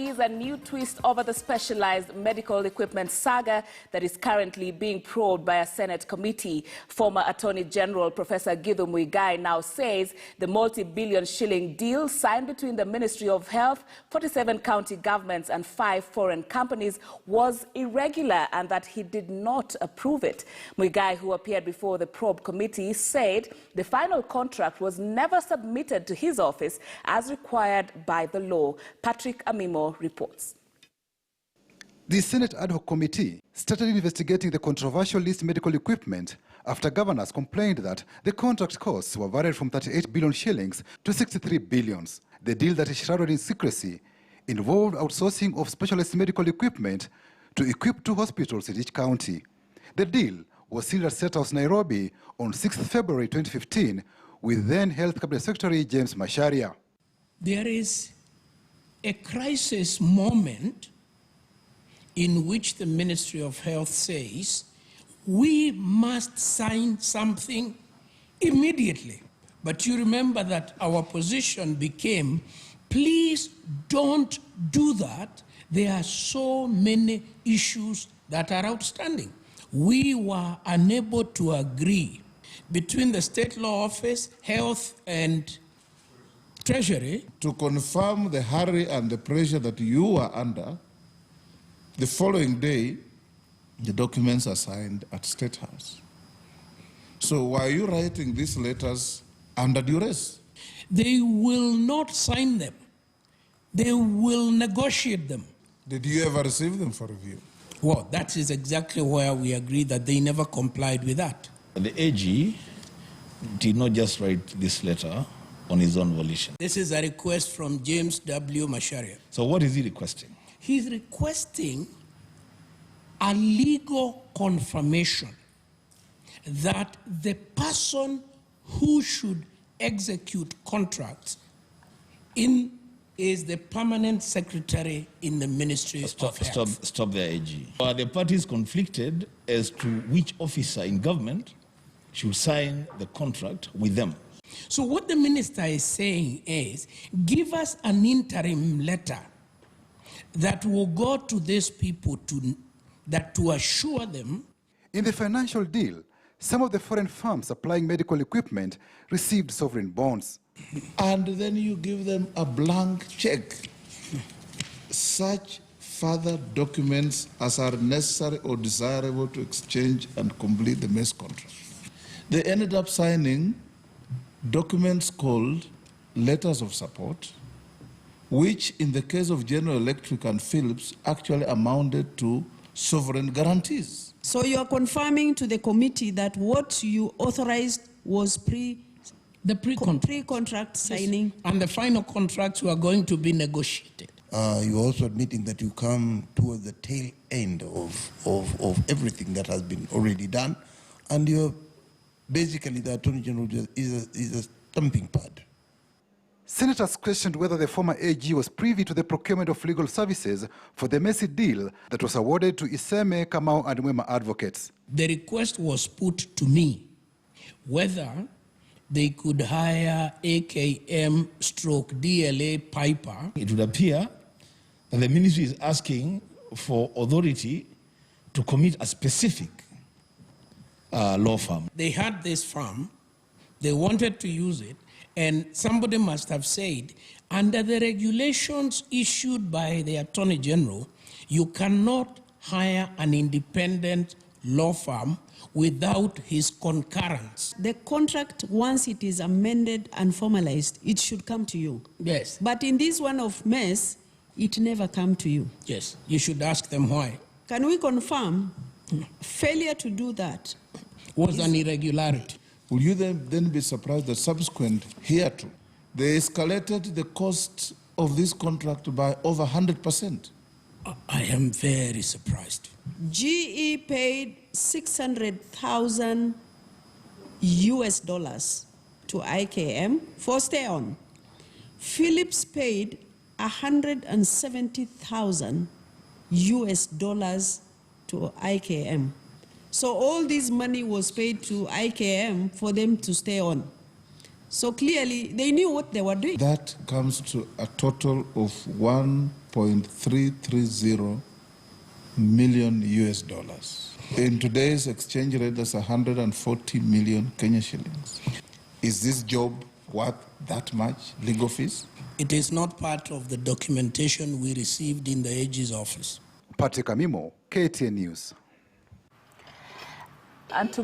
sees a new twist over the specialized medical equipment saga that is currently being probed by a Senate committee. Former Attorney General Professor Muigai now says the multi-billion shilling deal signed between the Ministry of Health, 47 county governments and 5 foreign companies was irregular and that he did not approve it. Muigai, who appeared before the probe committee, said the final contract was never submitted to his office as required by the law. Patrick Amimo reports. The Senate Ad Hoc Committee started investigating the controversial leased medical equipment after governors complained that the contract costs were varied from 38 billion shillings to 63 billions. The deal that is shrouded in secrecy involved outsourcing of specialist medical equipment to equip 2 hospitals in each county. The deal was sealed at State House, Nairobi on 6th February 2015 with then Health Cabinet Secretary James Macharia. There is a crisis moment in which the Ministry of Health says we must sign something immediately. But you remember that our position became, please don't do that. There are so many issues that are outstanding. We were unable to agree between the State Law Office, Health and Treasury to confirm the hurry and the pressure that you were under. The following day, the documents are signed at State House. So why are you writing these letters under duress? They will not sign them. They will negotiate them. Did you ever receive them for review? Well, that is exactly where we agree that they never complied with that. The AG did not just write this letter on his own volition. This is a request from James W. Macharia. So what is he requesting? He's requesting a legal confirmation that the person who should execute contracts is the permanent secretary in the Ministry of Health. Stop there, AG. Are the parties conflicted as to which officer in government should sign the contract with them? So what the minister is saying is, give us an interim letter that will go to these people to assure them. In the financial deal, some of the foreign firms supplying medical equipment received sovereign bonds. And then you give them a blank check. Such further documents as are necessary or desirable to exchange and complete the MES contract. They ended up signing documents called letters of support, which in the case of General Electric and Philips actually amounted to sovereign guarantees. So you are confirming to the committee that what you authorized was pre-contract signing? Yes. And the final contracts were going to be negotiated. You're also admitting that you come towards the tail end of everything that has been already done, and you're basically the Attorney General is a stamping pad. Senators questioned whether the former AG was privy to the procurement of legal services for the messy deal that was awarded to Iseme, Kamau and Mwema advocates. The request was put to me whether they could hire AKM/DLA Piper. It would appear that the ministry is asking for authority to commit a specific law firm. They had this firm, they wanted to use it, and somebody must have said, under the regulations issued by the Attorney General, you cannot hire an independent law firm without his concurrence. The contract, once it is amended and formalized, it should come to you. Yes. But in this one of MES, it never come to you. Yes, you should ask them why. Can we confirm failure to do that was an irregularity? Will you then be surprised that subsequent hereto, they escalated the cost of this contract by over 100%? I am very surprised. GE paid $600,000 US to IKM for stay on. Philips paid $170,000 US to IKM. So all this money was paid to IKM for them to stay on. So clearly, they knew what they were doing. That comes to a total of 1 1.330 million US dollars. In today's exchange rate, that's 140 million Kenya shillings. Is this job worth that much legal fees? It is not part of the documentation we received in the AG's office. Patrick Amimo, KTN News. And